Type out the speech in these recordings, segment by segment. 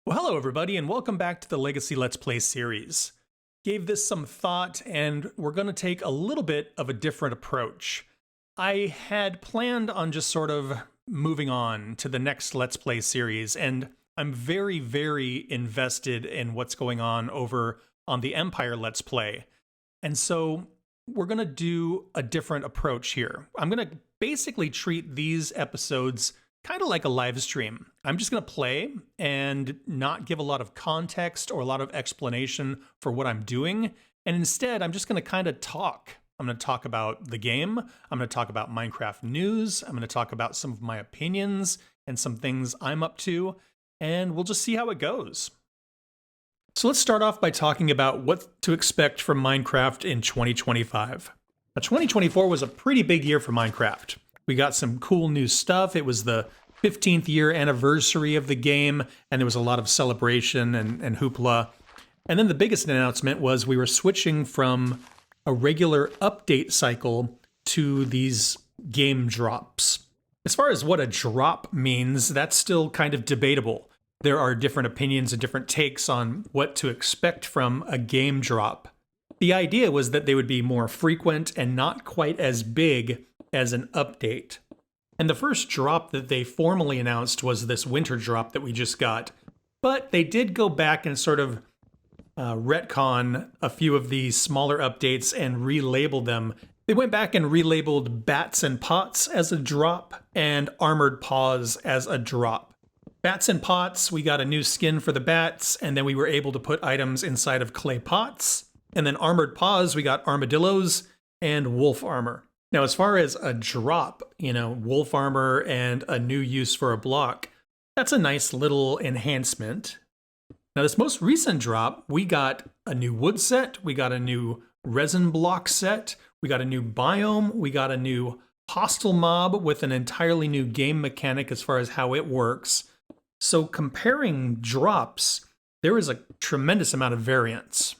Well, hello everybody, and welcome back to the Legacy Let's Play series. Gave this some thought, and we're going to take a little bit of a different approach. I had planned on just sort of moving on to the next Let's Play series, and I'm very, very invested in what's going on over on the Empire Let's Play. And so we're going to do a different approach here. I'm going to basically treat these episodes kind of like a live stream. I'm just going to play and not give a lot of context or a lot of explanation for what I'm doing. And instead, I'm just going to kind of talk. I'm going to talk about the game. I'm going to talk about Minecraft news. I'm going to talk about some of my opinions and some things I'm up to. And we'll just see how it goes. So let's start off by talking about what to expect from Minecraft in 2025. Now, 2024 was a pretty big year for Minecraft. We got some cool new stuff. It was the 15th year anniversary of the game, and there was a lot of celebration and hoopla. And then the biggest announcement was we were switching from a regular update cycle to these game drops. As far as what a drop means, that's still kind of debatable. There are different opinions and different takes on what to expect from a game drop. The idea was that they would be more frequent and not quite as big as an update. And the first drop that they formally announced was this winter drop that we just got. But they did go back and sort of retcon a few of these smaller updates and relabel them. They went back and relabeled Bats and Pots as a drop and Armored Paws as a drop. Bats and Pots, we got a new skin for the bats, and then we were able to put items inside of clay pots. And then Armored Paws, we got armadillos and wolf armor. Now, as far as a drop, wolf armor and a new use for a block, that's a nice little enhancement. Now, this most recent drop, we got a new wood set, we got a new resin block set, we got a new biome, we got a new hostile mob with an entirely new game mechanic as far as how it works. So comparing drops, there is a tremendous amount of variance.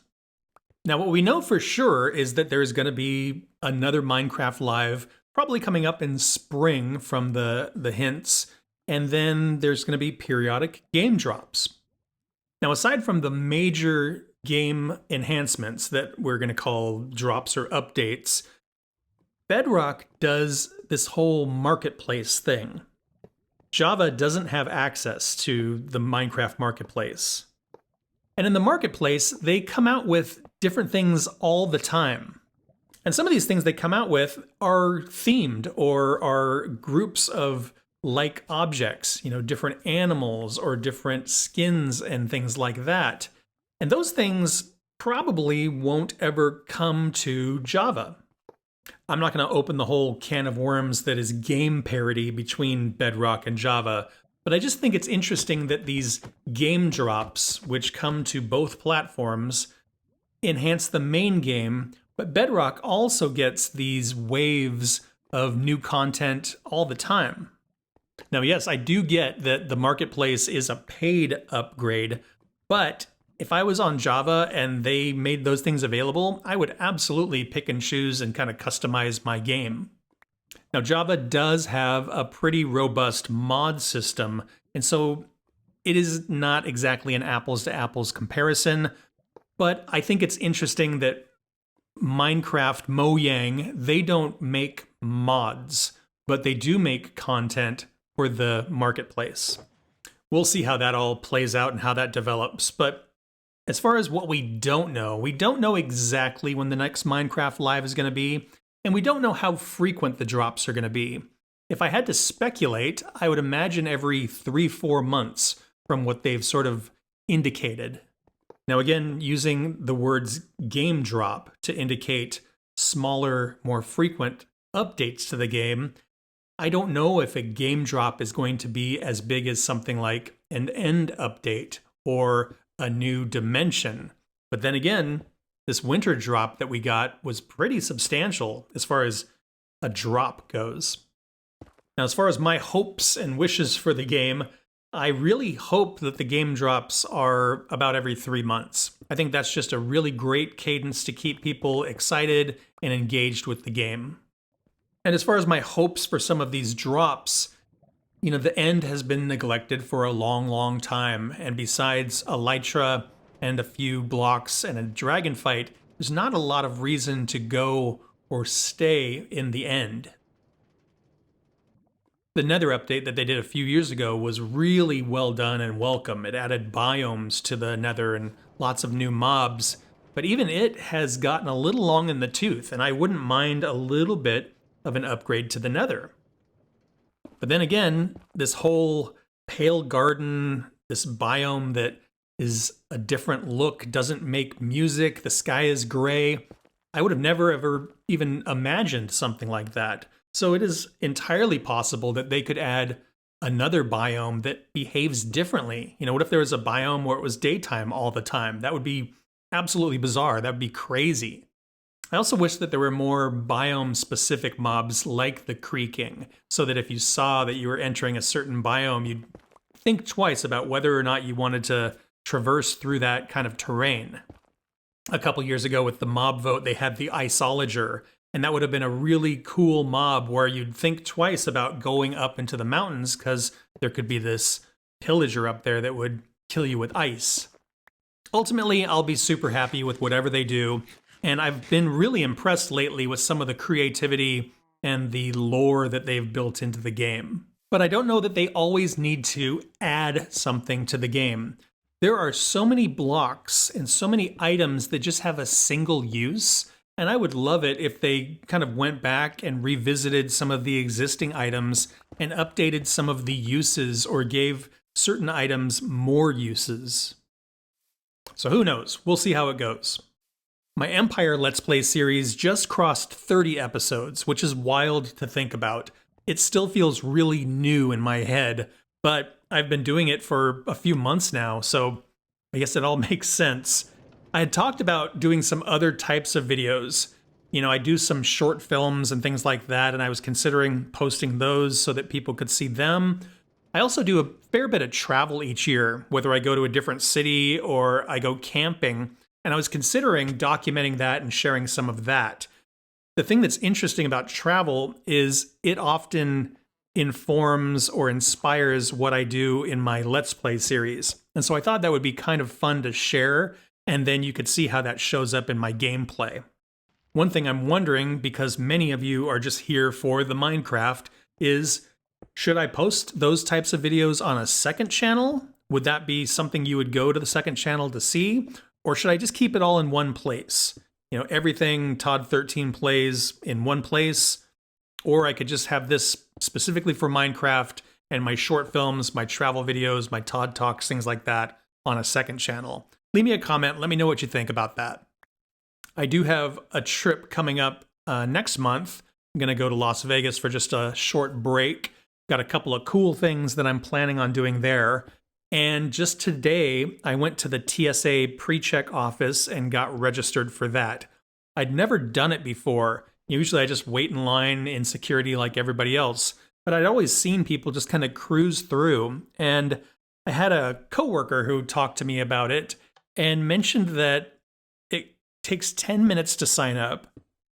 Now, what we know for sure is that there's going to be another Minecraft Live, probably coming up in spring from the hints, and then there's going to be periodic game drops. Now, aside from the major game enhancements that we're going to call drops or updates, Bedrock does this whole marketplace thing. Java doesn't have access to the Minecraft marketplace. And in the marketplace, they come out with different things all the time. And some of these things they come out with are themed or are groups of like objects, different animals or different skins and things like that. And those things probably won't ever come to Java. I'm not going to open the whole can of worms that is game parity between Bedrock and Java, but I just think it's interesting that these game drops, which come to both platforms, enhance the main game, but Bedrock also gets these waves of new content all the time. Now, yes, I do get that the marketplace is a paid upgrade, but if I was on Java and they made those things available, I would absolutely pick and choose and kind of customize my game. Now, Java does have a pretty robust mod system, and so it is not exactly an apples to apples comparison, but I think it's interesting that Minecraft Mojang, they don't make mods, but they do make content for the marketplace. We'll see how that all plays out and how that develops, but as far as what we don't know exactly when the next Minecraft Live is going to be, and we don't know how frequent the drops are going to be. If I had to speculate, I would imagine every 3-4 months from what they've sort of indicated. Now, again, using the words game drop to indicate smaller, more frequent updates to the game, I don't know if a game drop is going to be as big as something like an end update or a new dimension. But then again, this winter drop that we got was pretty substantial as far as a drop goes. Now, as far as my hopes and wishes for the game, I really hope that the game drops are about every 3 months. I think that's just a really great cadence to keep people excited and engaged with the game. And as far as my hopes for some of these drops, The end has been neglected for a long, long time, and besides Elytra and a few blocks and a dragon fight, there's not a lot of reason to go or stay in the end. The Nether update that they did a few years ago was really well done and welcome. It added biomes to the Nether and lots of new mobs, but even it has gotten a little long in the tooth, and I wouldn't mind a little bit of an upgrade to the Nether. But then again, this whole Pale Garden, this biome that is a different look, doesn't make music, the sky is gray. I would have never ever even imagined something like that. So it is entirely possible that they could add another biome that behaves differently. What if there was a biome where it was daytime all the time? That would be absolutely bizarre. That would be crazy. I also wish that there were more biome-specific mobs like the creaking, so that if you saw that you were entering a certain biome, you'd think twice about whether or not you wanted to traverse through that kind of terrain. A couple years ago with the mob vote, they had the Iceologer, and that would have been a really cool mob where you'd think twice about going up into the mountains because there could be this pillager up there that would kill you with ice. Ultimately, I'll be super happy with whatever they do, and I've been really impressed lately with some of the creativity and the lore that they've built into the game. But I don't know that they always need to add something to the game. There are so many blocks and so many items that just have a single use, and I would love it if they kind of went back and revisited some of the existing items and updated some of the uses or gave certain items more uses. So who knows? We'll see how it goes. My Empire Let's Play series just crossed 30 episodes, which is wild to think about. It still feels really new in my head, but I've been doing it for a few months now, so I guess it all makes sense. I had talked about doing some other types of videos. I do some short films and things like that, and I was considering posting those so that people could see them. I also do a fair bit of travel each year, whether I go to a different city or I go camping, and I was considering documenting that and sharing some of that. The thing that's interesting about travel is it often informs or inspires what I do in my Let's Play series. And so I thought that would be kind of fun to share, and then you could see how that shows up in my gameplay. One thing I'm wondering, because many of you are just here for the Minecraft, is should I post those types of videos on a second channel? Would that be something you would go to the second channel to see? Or should I just keep it all in one place? Everything Todd 13 plays in one place. Or I could just have this specifically for Minecraft and my short films, my travel videos, my Todd Talks, things like that on a second channel. Leave me a comment. Let me know what you think about that. I do have a trip coming up next month. I'm going to go to Las Vegas for just a short break. Got a couple of cool things that I'm planning on doing there. And just today, I went to the TSA pre-check office and got registered for that. I'd never done it before. Usually I just wait in line in security like everybody else. But I'd always seen people just kind of cruise through. And I had a coworker who talked to me about it and mentioned that it takes 10 minutes to sign up.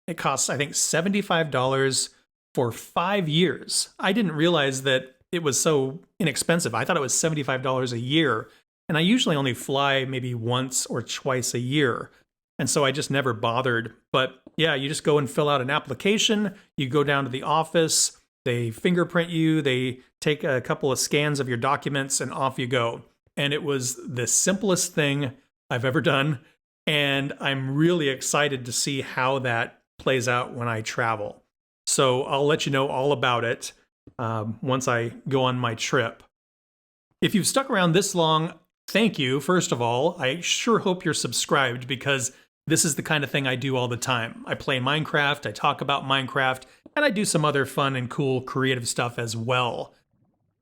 It costs, I think, $75 for 5 years. I didn't realize that it was so inexpensive. I thought it was $75 a year, and I usually only fly maybe once or twice a year. And so I just never bothered. But yeah, you just go and fill out an application, you go down to the office, they fingerprint you, they take a couple of scans of your documents, and off you go. And it was the simplest thing I've ever done, and I'm really excited to see how that plays out when I travel. So I'll let you know all about it once I go on my trip. If you've stuck around this long, thank you, first of all. I sure hope you're subscribed, because this is the kind of thing I do all the time. I play Minecraft, I talk about Minecraft, and I do some other fun and cool creative stuff as well.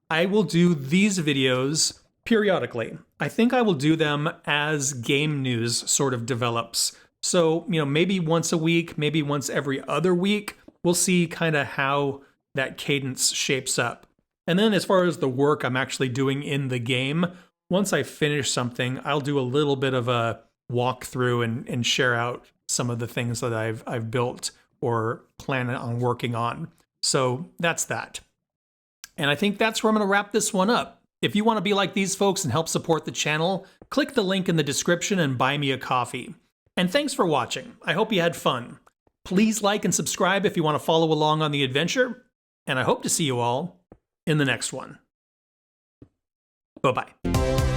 I will do these videos periodically. I think I will do them as game news sort of develops. So, maybe once a week, maybe once every other week. We'll see kind of how that cadence shapes up. And then as far as the work I'm actually doing in the game, once I finish something, I'll do a little bit of a walkthrough and share out some of the things that I've built or plan on working on. So that's that. And I think that's where I'm going to wrap this one up. If you want to be like these folks and help support the channel, click the link in the description and buy me a coffee. And thanks for watching. I hope you had fun. Please like and subscribe if you want to follow along on the adventure, and I hope to see you all in the next one. Bye-bye.